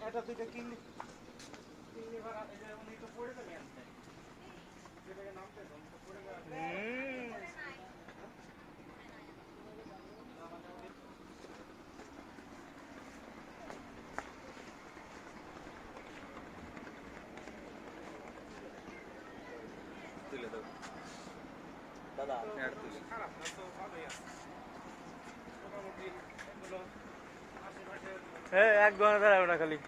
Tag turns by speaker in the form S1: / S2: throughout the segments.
S1: এটা দুইটা কিনলি ভাড়া উনি তো পড়ে যাবে যেটাকে নামতে পড়ে যাবে
S2: তুলে দাও দাদা
S1: খারাপ না তো ভালোই আছে মোটামুটি এগুলো আশেপাশে
S3: হ্যাঁ এক ঘন্টা দাঁড়াবে না খালি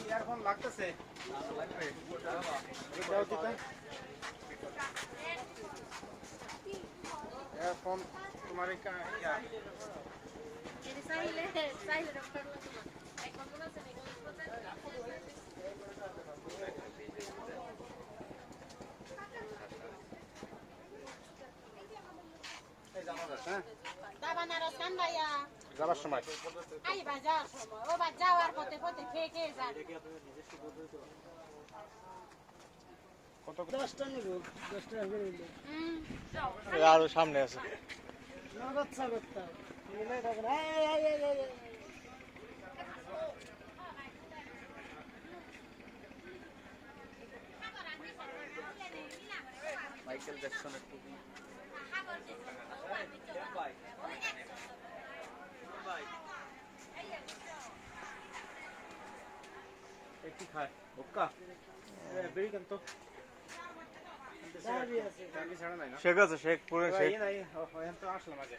S1: ইয়ারফোন লাগতেছে
S2: লাগবে
S1: এটাও দিতে ইয়ারফোন তোমার ইয়া যাবার সময় কত
S4: 10টা নিব 10টা করে নিব
S3: আরো সামনে আছে
S4: নগদ সাগরটা নিলে তখন এই
S2: মাইকেল জ্যাকসনের টুপি
S1: কি খায় হুক্কা বেরি কেন তো
S4: দাবি আছে
S1: গাড়ি ছাড়া নাই না
S3: শেখ আছে শেখ পুরো শেখ
S1: নাই এখন তো আসলাম আগে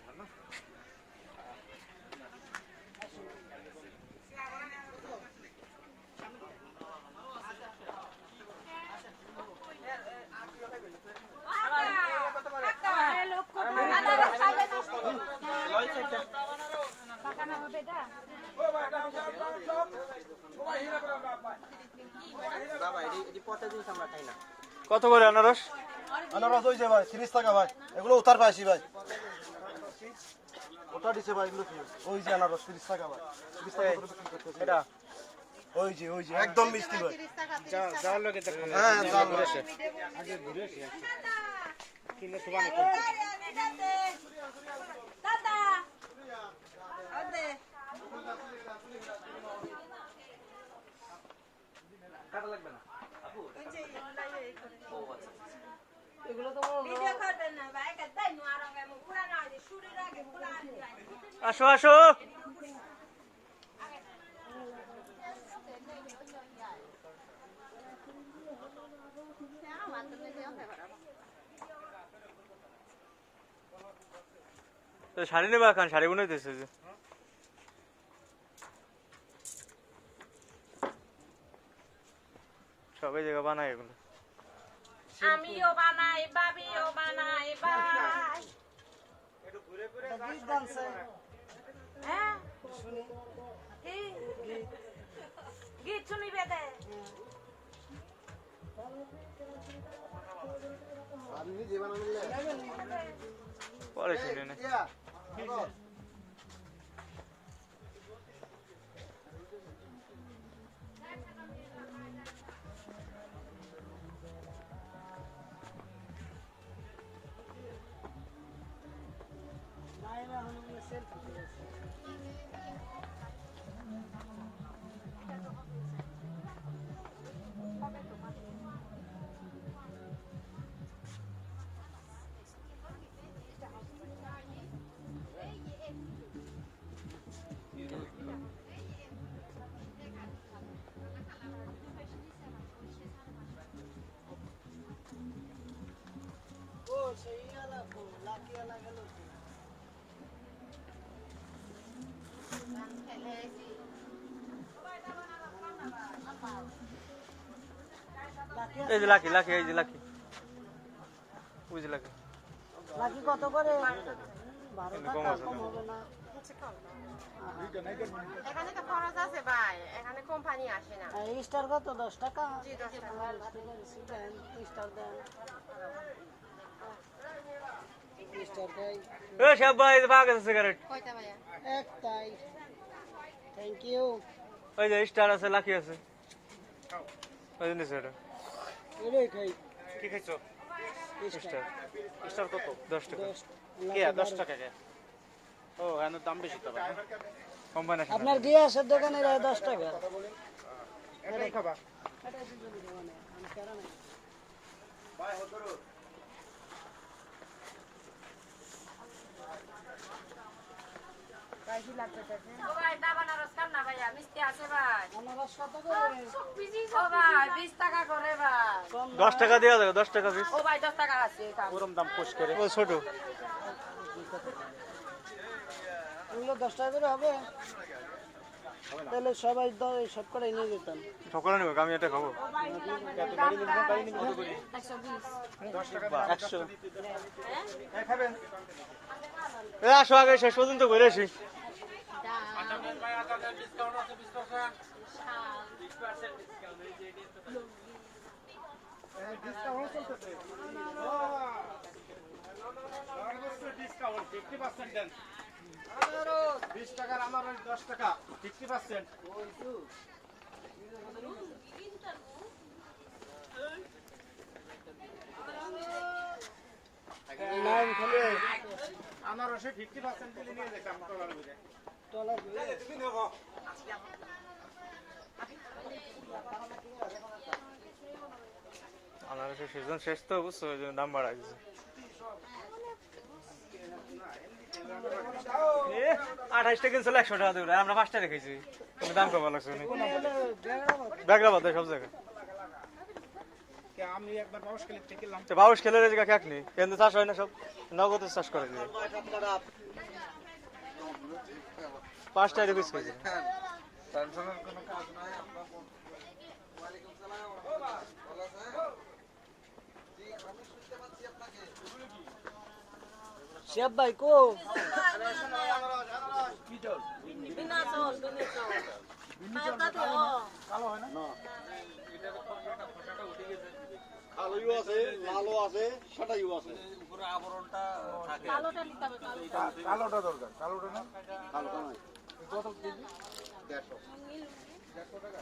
S1: না
S3: কত করে আনারস
S5: আনারস হয়েছে ভাই 30 টাকা ভাই এগুলো উতার পাইছি ভাই ওটা দিছে ভাই এগুলো কি ওই যে আনারস 30 টাকা ভাই 30 টাকা করে বিক্রি করতেছে
S1: এটা
S5: ওই যে একদম মিষ্টি ভাই
S1: যাওয়ার লোকে
S5: হ্যাঁ দাম আছে
S1: আগে ঘুরে আসি কিনে সুবান টাকা লাগবে না
S4: এগুলো তো
S3: আসো আসো শাড়ি নেবা খান শাড়ি বানাইতেছে যে সবাই জায়গা বানায় এগুলো
S6: আমিও বানাই বাবিও বানাই ভাই
S1: একটু ঘুরে ঘুরে
S4: গীত গানছে
S6: হ্যাঁ
S4: শুনি
S6: কি গীত শুনিবে দে
S5: আমি নিজে বানানো
S3: পরে শুনে না
S4: নাইলা হনুমান সেলফি করেছে ও সেই আলা লাকি আলা গেল
S6: ফেলে
S4: লাকি
S3: এই যে লাকি লাকি, এই যে লাকি, ওই যে লাকি।
S4: লাকি কত করে? 12
S3: কিন্তু
S4: টাকা,
S3: কম আছে
S4: কম
S3: না।
S4: হবে না।
S6: এখানে তো খরচ আছে ভাই, এখানে কোম্পানি আসে না।
S4: স্টার কত? 10 টাকা।
S6: জি 10 টাকা।
S4: স্টার দেন। স্টার দেয়
S3: এ সব ভাই ভাগ আছে সিগারেট।
S6: কয়টা ভাইয়া?
S4: একটাই। Thank you.
S3: ওই যে স্টার আছে, লাকি আছে, ওই যে নিচে এটা
S4: এটাই খাই।
S1: কি খাইছো?
S3: স্টার।
S1: স্টার কত?
S3: 10 টাকা
S4: 10
S1: কে 10 টাকা কে? ও এর দাম বেশি তো ভাই।
S3: কোম্পানি।
S4: আপনার গ্যাসের দোকানে 10 টাকা।
S1: এটাই খাবা।
S4: এটাই দুজনে দোকানে, আমি কেরা নাই।
S6: ও ভাই ডাব আনারস খান না ভাইয়া, মিষ্টি আছে ভাই।
S4: আনারস কত করে?
S6: ও ভাই 20 টাকা করে ভাই।
S4: কম
S3: 10 টাকা দেওয়া যাবে, 10 টাকা পিস।
S6: ও ভাই 10 টাকা আছে এটা।
S1: গরম দাম পুশ করে।
S3: ও ছোট।
S4: এগুলো 10 টাকা করে হবে? তাহলে সবাই সব করে নিয়ে যেতাম।
S3: সকলে নেবে, আমি এটা খাবো।
S1: 100 খাবেন?
S3: এ আসো আগে শেষ পর্যন্ত ঘুরে আসি।
S1: ডিসকাউন্ট চলতেছে। ডিসকাউন্ট 50% দেন। 20 টাকার আনারস 10 টাকা 50%।
S4: নাম খালি
S1: আনারসে 50% দিলে নিয়ে যেতাম টলার বুঝে।
S4: টলার
S3: আনারসের সিজন শেষ তো, বুঝছো, ওই জন্য দাম বাড়াই দিচ্ছে। 28 টাকা কিনছিল, 100 টাকা দেবে, আমরা 5 টাকা রেখেছি, কিন্তু দাম কম লাগছে না। ব্যাগরা বাদ সব জায়গায়।
S1: কে আমি একবার বাউশখালী থেকে কিনলাম।
S3: বাউশ খেলে রেজে কাক নেই, কিন্তু চাষ হয় না, সব নগদে চাষ করে দিয়ে। 5 টাকা পিস খেয়েছি।
S2: টেনশনের কোনো কাজ নাই, আমরা ওয়ালাইকুম সালাম, ভালো আছেন? জি, আমি শুনতে পাচ্ছি আপনাকে।
S4: শেফ ভাই কো?
S6: বিনা চল, বিনা চল। পাতাতে ও
S1: কালো হয় না?
S5: কালোইও আছে, লালও আছে, সাদাইও আছে।
S2: উপরে আবরণটা থাকে।
S6: কালোটা নিতে হবে, কালোটা।
S1: কালোটা দরকার। কালোটা না?
S5: কালোটা নাই।
S1: কত কেজি?
S5: 150
S1: 150 টাকা।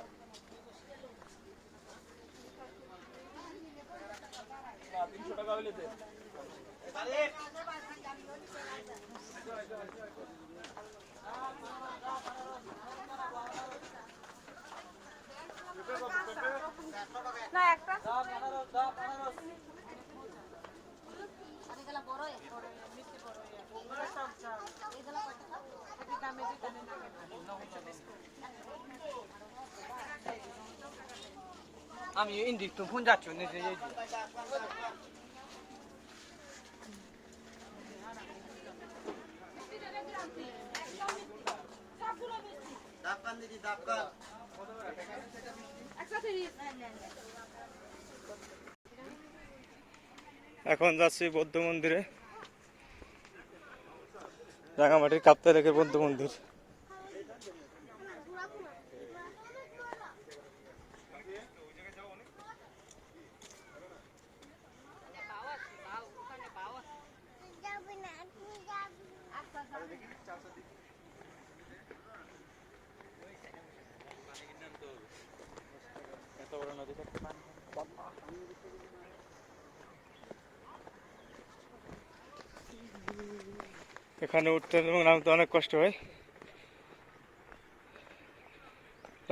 S1: না 300 টাকা হইলে দে।
S6: না একটা
S3: আমি ইন্ডিক তো ফোন যাচ্ছ নিচে।
S5: দাপকান দিদি, দাপকান।
S3: এখন যাচ্ছি বৌদ্ধ মন্দিরে, রাঙামাটির কাপ্তাই রেখে বৌদ্ধ মন্দির। এখানে উঠতে এবং নামতে অনেক কষ্ট হয়।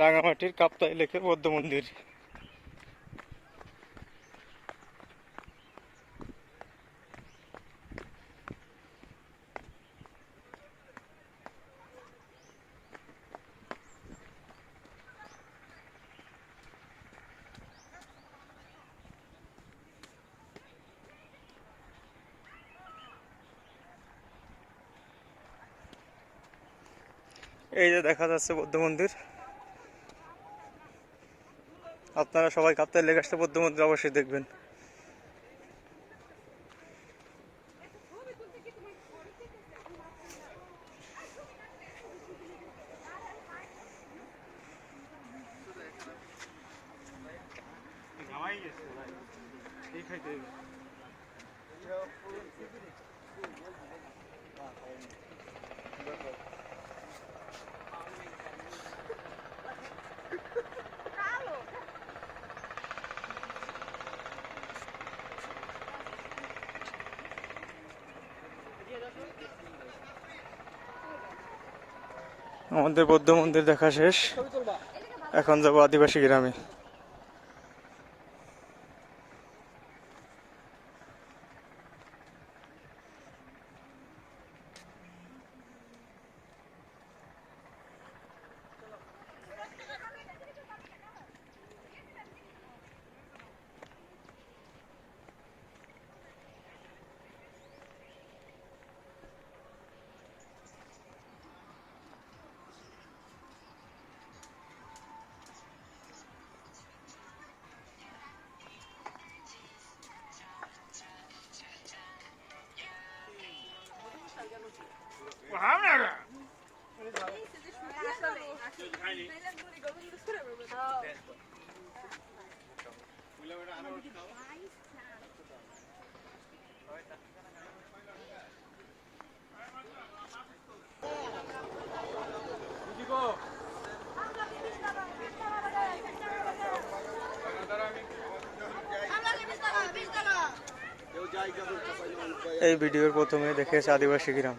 S3: রাঙামাটির কাপ্তাই লেকে বৌদ্ধ মন্দির। এই যে দেখা যাচ্ছে বৌদ্ধ মন্দির, আপনারা সবাই কাপ্তাই লেক আসতে পদ্ম মন্দির অবশ্যই দেখবেন। আমাদের বৌদ্ধ মন্দির দেখা শেষ, এখন যাবো আদিবাসী গ্রামে। এই ভিডিওর প্রথমে দেখেছে আদিবাসী গ্রাম,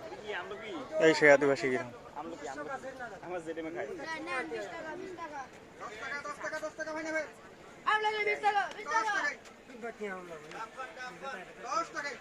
S3: এই সেই আদিবাসী গ্রাম।
S2: $10 টাকা